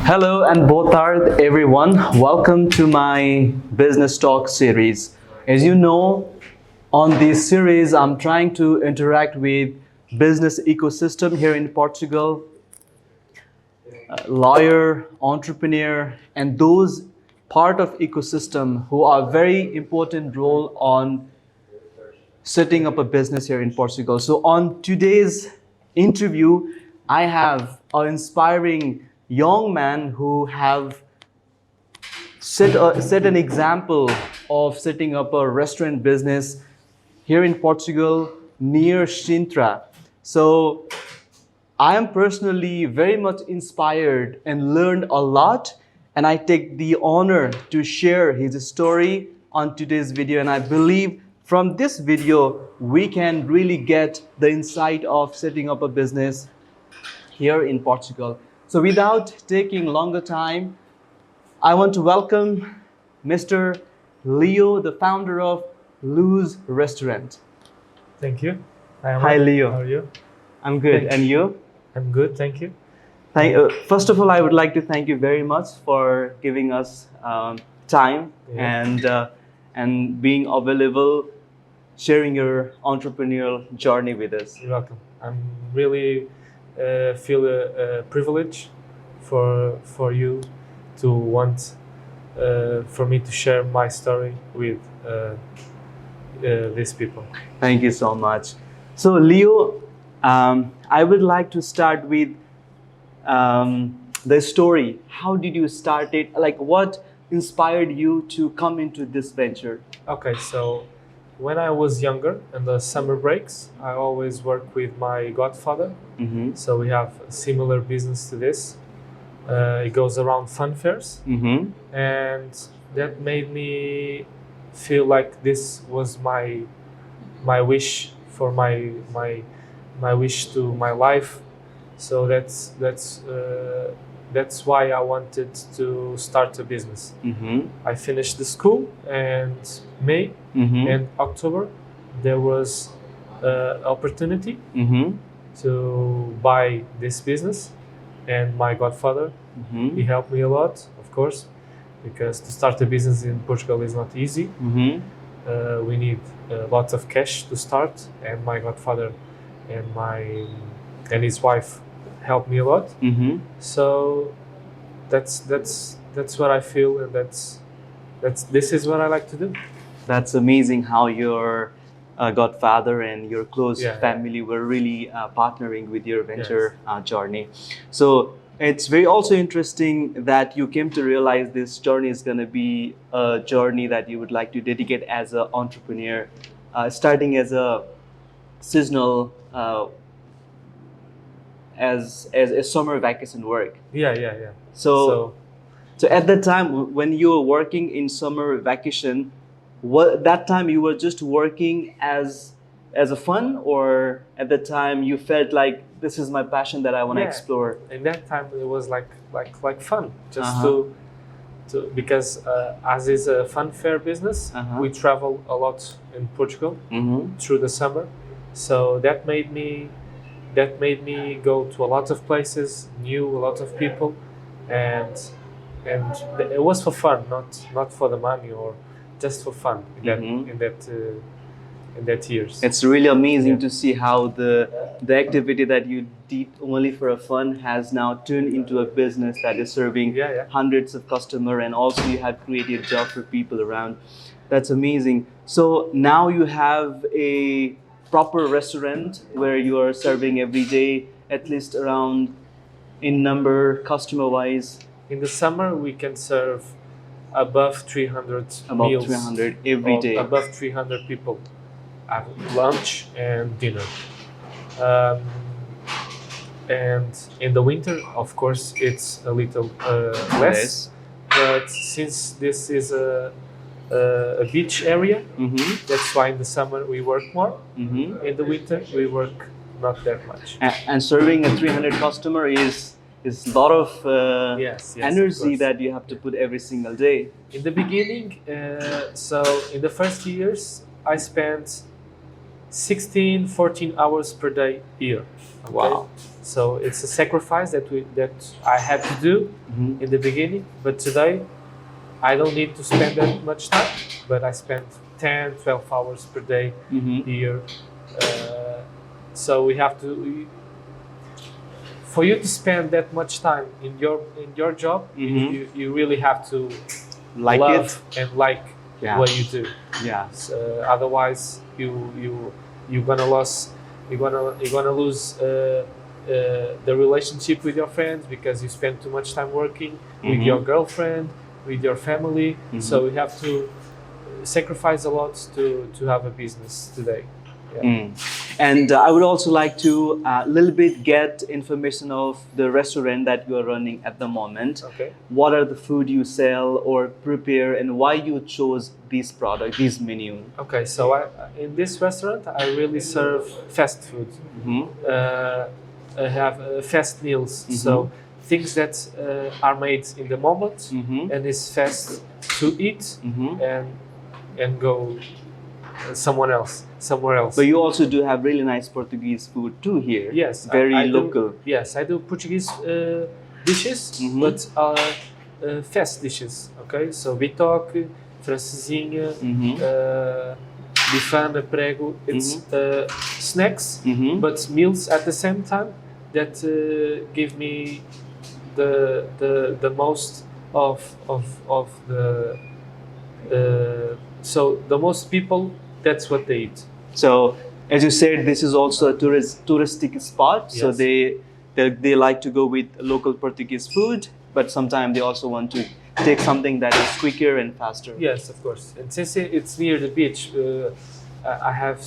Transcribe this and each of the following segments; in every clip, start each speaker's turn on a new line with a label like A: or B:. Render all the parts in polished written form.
A: Hello and bothard everyone. Welcome to my business talk series. As you know, on this series, I'm trying to interact with business ecosystem here in Portugal, lawyer, entrepreneur, and those part of ecosystem who are very important role on setting up a business here in Portugal. So on today's interview, I have an inspiring young man who have set an example of setting up a restaurant business here in Portugal near Sintra. So I am personally very much inspired and learned a lot, and I take the honor to share his story on today's video. And I believe from this video, we can really get the insight of setting up a business here in Portugal. So without taking longer time, I want to welcome Mr. Leo, the founder of Lou's Restaurant.
B: Thank you. Hi, Aman.
A: Hi, Leo.
B: How are you?
A: I'm good.
B: Thanks.
A: And you?
B: I'm good, thank you.
A: First of all, I would like to thank you very much for giving us time and being available, sharing your entrepreneurial journey with us.
B: You're welcome. I'm really feel a privilege for you to want for me to share my story with these people.
A: Thank you so much. So, Leo, I would like to start with the story. How did you start it? Like, what inspired you to come into this venture?
B: Okay, so when I was younger in the summer breaks, I always work with my godfather.
A: Mm-hmm.
B: So we have a similar business to this. It goes around fun fairs,
A: Mm-hmm.
B: and that made me feel like this was my wish for my wish to my life. So that's why I wanted to start a business.
A: Mm-hmm.
B: I finished the school, and May
A: Mm-hmm.
B: and October there was opportunity
A: Mm-hmm.
B: to buy this business, and my godfather,
A: Mm-hmm.
B: he helped me a lot, of course, because to start a business in Portugal is not easy.
A: Mm-hmm.
B: We need lots of cash to start, and my godfather and his wife helped me a lot.
A: Mm-hmm.
B: So that's what I feel, and this is what I like to do.
A: That's amazing how your godfather and your close
B: Yeah, yeah.
A: family were really partnering with your venture journey. So it's very also interesting that you came to realize this journey is going to be a journey that you would like to dedicate as an entrepreneur, starting as a seasonal, as a summer vacation work.
B: Yeah.
A: So at that time when you were working in summer vacation, that time you were just working as a fun, or at the time you felt like this is my passion that I want to
B: Yeah.
A: explore?
B: in that time it was like fun, just
A: Uh-huh.
B: to because as is a fun fair business,
A: Uh-huh.
B: we travel a lot in Portugal
A: Mm-hmm.
B: through the summer. So that made me go to a lot of places, knew a lot of people, and it was for fun, not for the money, or just for fun
A: Mhm.
B: in that years.
A: It's really amazing
B: Yeah.
A: to see how the activity that you did only for a fun has now turned into a business that is serving
B: Yeah.
A: hundreds of customers, and also you have created job for people around. That's amazing. So now you have a proper restaurant where you are serving every day, at least around in number customer wise
B: In the summer we can serve above 300
A: about
B: meals
A: 300 every
B: of
A: day.
B: above 300 people at lunch and dinner. Um, and in the winter, of course, it's a little less. But since this is a beach area,
A: Mm-hmm.
B: that's why in the summer we work more.
A: Mm-hmm.
B: In the winter, we work not that much.
A: And serving a 300 customer is a lot of
B: Yes, of
A: energy
B: course.
A: that you have to put every single day.
B: In the beginning, so in the first years, I spent 14 hours per day here. Okay?
A: Wow.
B: So it's a sacrifice that I had to do in the beginning. But today, I don't need to spend that much time, but I spend 10, 12 hours per day here. So we have to. For you to spend that much time in your job, you really have to
A: Like
B: love
A: it.
B: and like
A: Yeah.
B: what you do.
A: Yeah.
B: Otherwise, you're gonna lose the relationship with your friends because you spend too much time working with your girlfriend, with your family. So you have to sacrifice a lot to have a business today. Yeah.
A: And I would also like to a little bit get information of the restaurant that you are running at the moment.
B: Okay.
A: What are the food you sell or prepare, and why you chose this product, this menu?
B: Okay, so in this restaurant, I really serve fast food. I have fast meals, so things that are made in the moment and is fast to eat and go somewhere else.
A: But you also do have really nice Portuguese food too here.
B: Yes,
A: Very
B: I
A: local.
B: Yes, I do Portuguese dishes, but fast dishes. Okay, so bitoque, francesinha, bifana, prego. It's snacks, but meals at the same time that give me the most of the. So the most people, that's what they eat.
A: So, as you said, this is also a touristic spot. So
B: Yes.
A: they like to go with local Portuguese food, but sometimes they also want to take something that is quicker and faster.
B: Yes, of course. And since it's near the beach, I have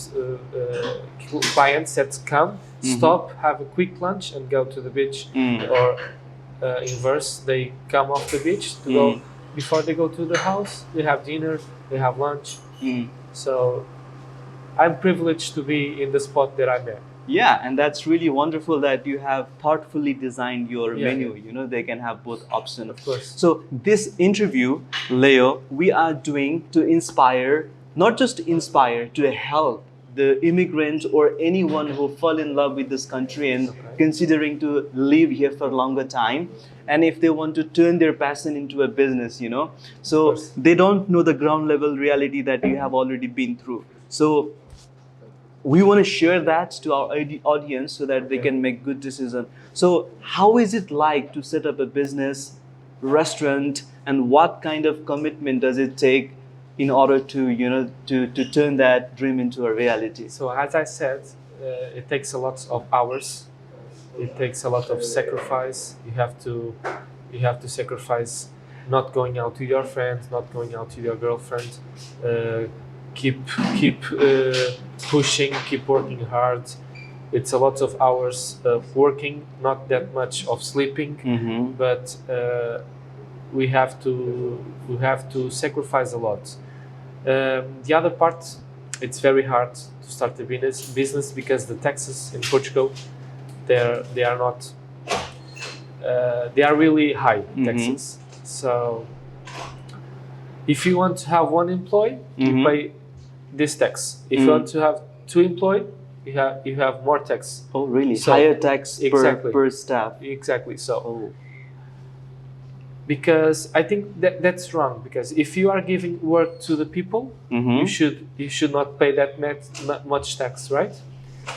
B: clients that come, stop, have a quick lunch, and go to the beach. Or inverse, they come off the beach to go before they go to the house. They have dinner, they have lunch. So I'm privileged to be in the spot that I'm at.
A: Yeah, and that's really wonderful that you have thoughtfully designed your menu.
B: Yeah.
A: You know, they can have both options.
B: Of course.
A: So this interview, Leo, we are doing to inspire, not just to inspire, to help the immigrants or anyone who fall in love with this country and considering to live here for a longer time. And if they want to turn their passion into a business, you know, so they don't know the ground level reality that you have already been through. So we want to share that to our audience so that they can make good decisions. So how is it like to set up a business, restaurant, and what kind of commitment does it take in order to, you know, to turn that dream into a reality?
B: So as I said, it takes a lot of hours. It takes a lot of sacrifice. You have to sacrifice not going out to your friends, not going out to your girlfriend. Keep pushing, keep working hard. It's a lot of hours of working, not that much of sleeping, but we have to sacrifice a lot. The other part, it's very hard to start a business because the taxes in Portugal, they are not they are really high taxes. So if you want to have one employee, you pay this tax. If you want to have two employees, you have more tax.
A: Oh, really?
B: So,
A: higher tax
B: exactly.
A: per staff.
B: Exactly. So,
A: Oh.
B: because I think that's wrong. Because if you are giving work to the people, you should not pay that much tax, right?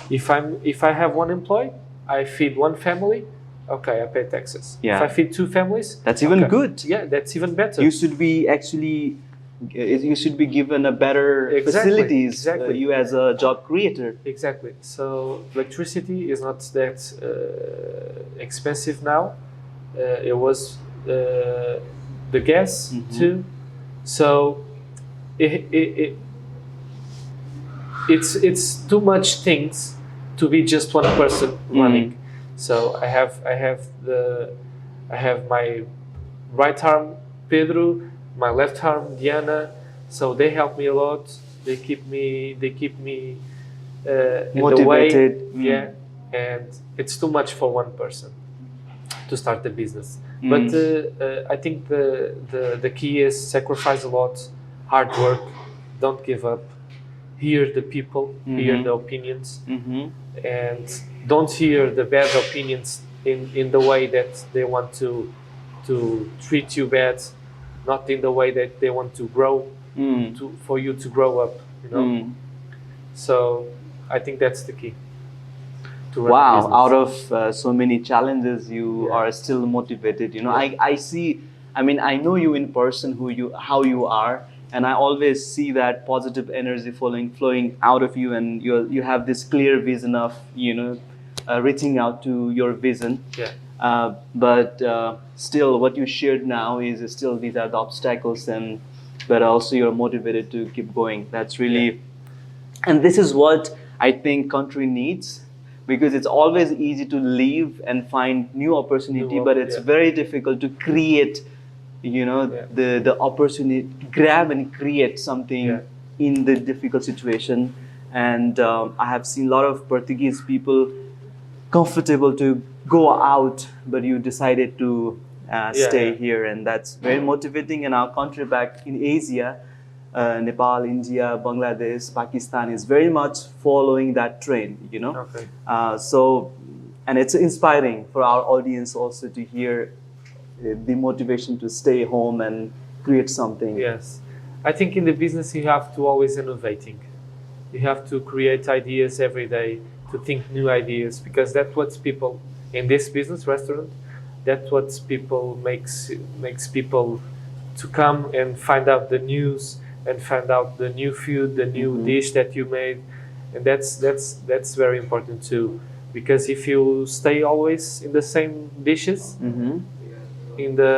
B: If I have one employee, I feed one family. Okay, I pay taxes.
A: Yeah.
B: If I feed two families,
A: That's even
B: okay.
A: good.
B: Yeah, that's even better.
A: You should be actually, you should be given a better
B: Exactly,
A: facilities.
B: exactly.
A: You as a job creator.
B: Exactly. So electricity is not that expensive now. It was the gas too. So it's too much things to be just one person running. So I have my right arm Pedro, my left arm Diana. So they help me a lot. They keep me in
A: Motivated.
B: the way. Yeah, and it's too much for one person to start the business. But I think the key is sacrifice a lot, hard work, don't give up, hear the people, hear the opinions,
A: Mm-hmm.
B: and don't hear the bad opinions in the way that they want to treat you bad, not in the way that they want to grow,
A: Mm.
B: for you to grow up, you know.
A: Mm.
B: So I think that's the key to run a
A: Wow,
B: business.
A: out of so many challenges, you
B: Yeah.
A: are still motivated. You know,
B: Yeah.
A: I see, I mean, I know you in person, how you are, and I always see that positive energy flowing out of you, and you have this clear vision of, reaching out to your vision.
B: Yeah.
A: But still, what you shared now is still these are the obstacles, but also you're motivated to keep going. That's really, and this is what I think country needs, because it's always easy to leave and find new opportunity, but it's
B: Yeah.
A: very difficult to create,
B: Yeah.
A: the opportunity, grab and create something
B: Yeah.
A: in the difficult situation. And I have seen a lot of Portuguese people comfortable to go out, but you decided to stay
B: Yeah.
A: here, and that's very motivating. And our country back in Asia, Nepal, India, Bangladesh, Pakistan is very much following that trend.
B: Okay.
A: So, and it's inspiring for our audience also to hear the motivation to stay home and create something.
B: Yes, I think in the business you have to always innovating. You have to create ideas every day, to think new ideas, because that's what people in this business restaurant. That's what people makes people to come and find out the news and find out the new food, the new dish that you made, and that's very important too. Because if you stay always in the same dishes,
A: Mm-hmm.
B: in the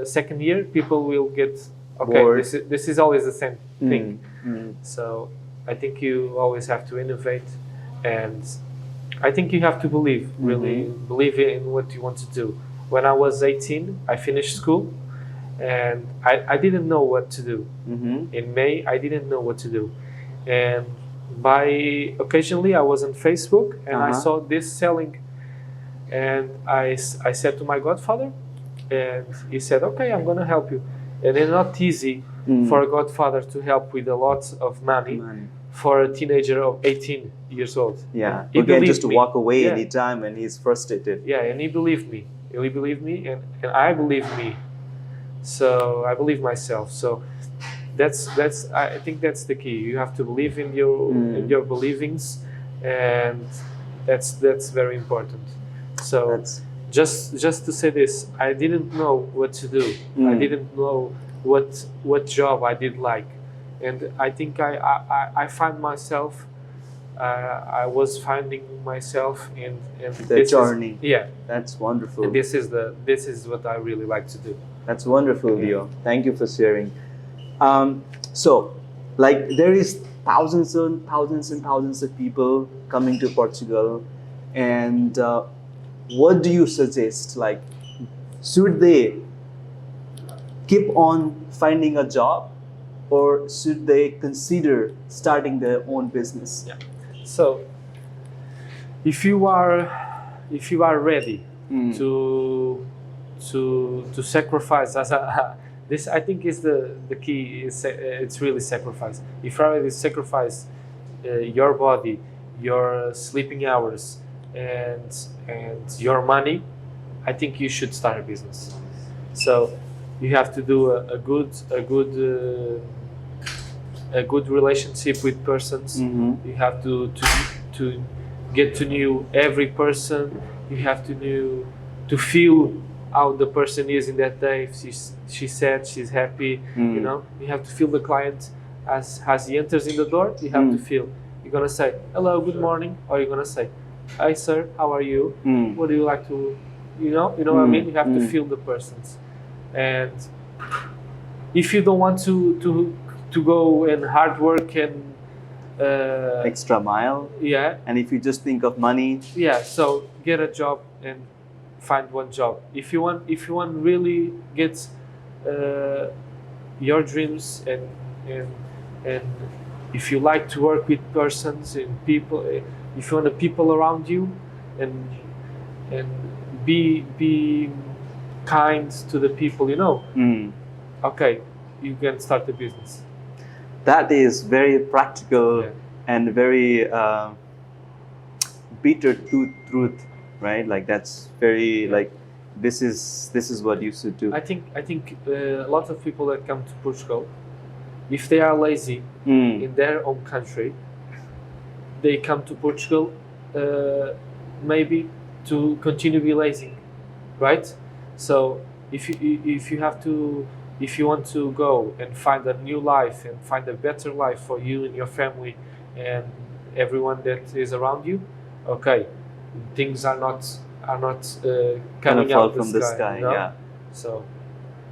B: second year, people will get okay.
A: Bored.
B: This is always the same thing.
A: Mm.
B: So I think you always have to innovate, and I think you have to believe, really believe in what you want to do. When I was 18, I finished school, and I didn't know what to do.
A: Mm-hmm.
B: In May, I didn't know what to do, and by occasionally I was on Facebook and I saw this selling, and I said to my godfather, and he said, "Okay, I'm gonna help you." And it's not easy for a godfather to help with a lot of money for a teenager of 18 years old.
A: Yeah,
B: He
A: who can
B: believed
A: just
B: me.
A: walk away
B: Yeah.
A: anytime and he's frustrated.
B: Yeah, and he believed me. He believed me, and I believe me. So I believe myself. So that's I think that's the key. You have to believe in your believings, and that's very important. So
A: That's
B: just to say this, I didn't know what to do. I didn't know what job I did like, and I think I find myself. I was finding myself in
A: the
B: this
A: journey.
B: Yeah,
A: That's wonderful.
B: and this is what I really like to do.
A: That's wonderful, Leo. Thank you for sharing. So, like, there is thousands and thousands and thousands of people coming to Portugal, and what do you suggest? Like, should they keep on finding a job, or should they consider starting their own business?
B: Yeah. So, if you are ready to sacrifice, this I think is the key. It's really sacrifice. If you already sacrifice your body, your sleeping hours, and your money, I think you should start a business. So you have to do a good relationship with persons. You have to get to know every person. You have to feel how the person is in that day. If she's sad, she's happy. You know, you have to feel the client as he enters in the door. You have to feel. You're gonna say hello, good morning, or you're gonna say, "Hi, sir, how are you? What do you like to?" You know what I mean. You have to feel the persons, and if you don't want to go and hard work and
A: Extra mile.
B: yeah,
A: And if you just think of money,
B: yeah, so get a job and find one job. If you want really get your dreams, and if you like to work with persons and people, if you want the people around you, and be kind to the people, okay, you can start a business.
A: That is very practical
B: Yeah.
A: and very bitter truth, right? Like that's very
B: Yeah.
A: like this is what you should do.
B: I think a lot of people that come to Portugal, if they are lazy
A: Mm.
B: in their own country, they come to Portugal uh, maybe to continue be lazy, right? So if you have to, if you want to go and find a new life and find a better life for you and your family and everyone that is around you, okay, things are not
A: Gonna
B: coming
A: fall
B: out the
A: from the
B: sky,
A: sky,
B: you know.
A: yeah.
B: So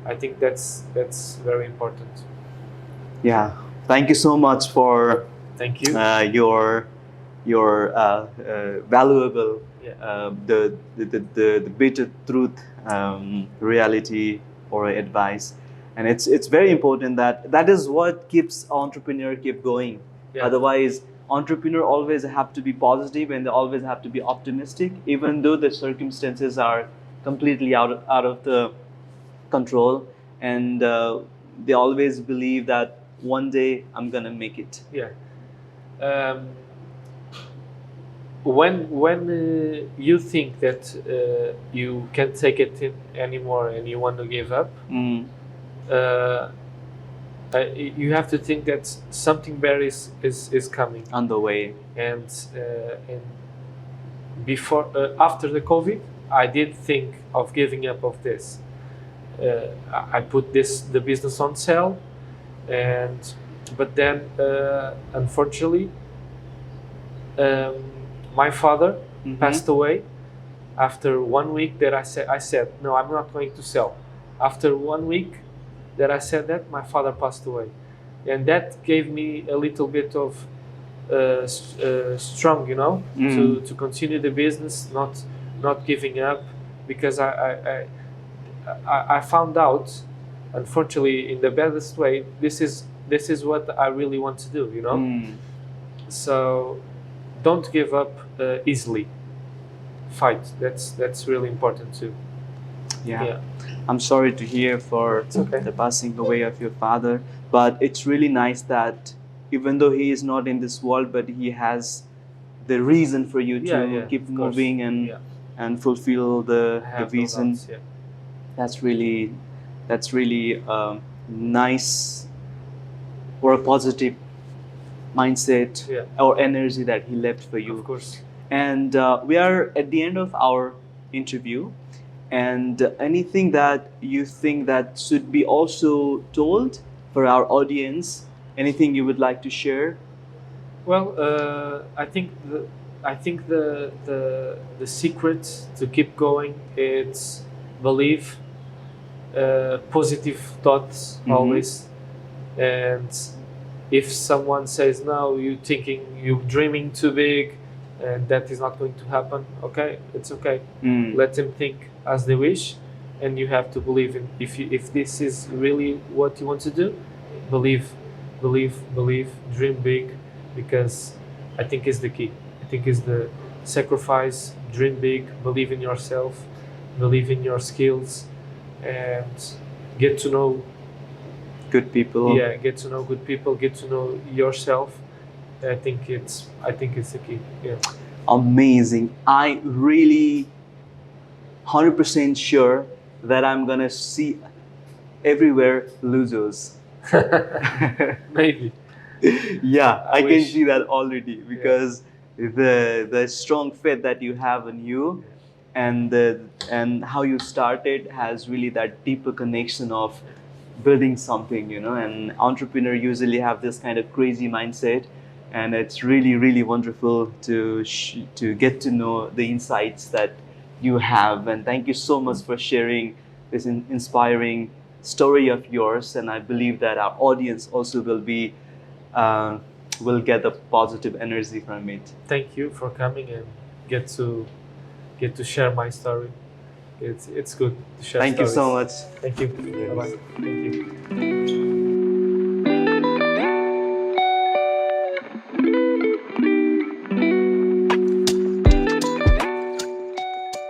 B: I think that's very important.
A: Yeah. Thank you so much for
B: Thank you.
A: your valuable
B: Yeah.
A: the bitter truth, reality or advice, and it's very important that is what keeps entrepreneur keep going.
B: Yeah.
A: Otherwise, entrepreneur always have to be positive and they always have to be optimistic, even though the circumstances are completely out of the control, and they always believe that one day I'm gonna make it.
B: Yeah. Um, when you think that you can't take it anymore and you want to give up,
A: Mm.
B: uh, you have to think that something better is coming.
A: On the way.
B: And before after the COVID, I did think of giving up of this. I put the business on sale, and but then unfortunately um, my father
A: Mhm.
B: passed away after 1 week that I said no, I'm not going to sell. After 1 week that I said that, my father passed away, and that gave me a little bit of strong, you know, to continue the business, not giving up, because I found out, unfortunately, in the baddest way, this is what I really want to do, you know.
A: Mm.
B: So don't give up easily. Fight. That's really important too.
A: Yeah.
B: Yeah.
A: I'm sorry to hear for
B: It's okay.
A: the passing away of your father, but it's really nice that even though he is not in this world, but he has the reason for you
B: Yeah,
A: to
B: yeah,
A: keep
B: of course.
A: moving and
B: Yeah.
A: and fulfill
B: I
A: the
B: have no
A: vision.
B: doubts. Yeah.
A: That's really nice, or a positive mindset,
B: Yeah.
A: or energy that he left for you.
B: Of course.
A: And we are at the end of our interview. And anything that you think that should be also told for our audience, anything you would like to share?
B: Well, I think the secret to keep going is believe, positive thoughts
A: Mhm.
B: always, and if someone says no, you dreaming too big, and that is not going to happen. Okay, it's okay.
A: Mm.
B: Let them think as they wish, and you have to believe in. If this is really what you want to do, believe, believe, dream big, because I think is the key. I think is the sacrifice. Dream big, believe in yourself, believe in your skills, and get to know.
A: Good people.
B: Yeah, get to know good people, get to know yourself. I think it's the key. Yeah.
A: Amazing. I really 100% sure that I'm gonna see everywhere losers.
B: Maybe.
A: Yeah,
B: I
A: I can
B: wish.
A: see that already, because the strong faith that you have in you, and and how you started has really that deeper connection of building something, and entrepreneur usually have this kind of crazy mindset, and it's really wonderful to get to know the insights that you have. And thank you so much for sharing this inspiring story of yours, and I believe that our audience also uh, will get a positive energy from it.
B: Thank you for coming and get to share my story. It's good to share
A: Thank you
B: stories.
A: so much.
B: Thank you. Bye bye. Thank you.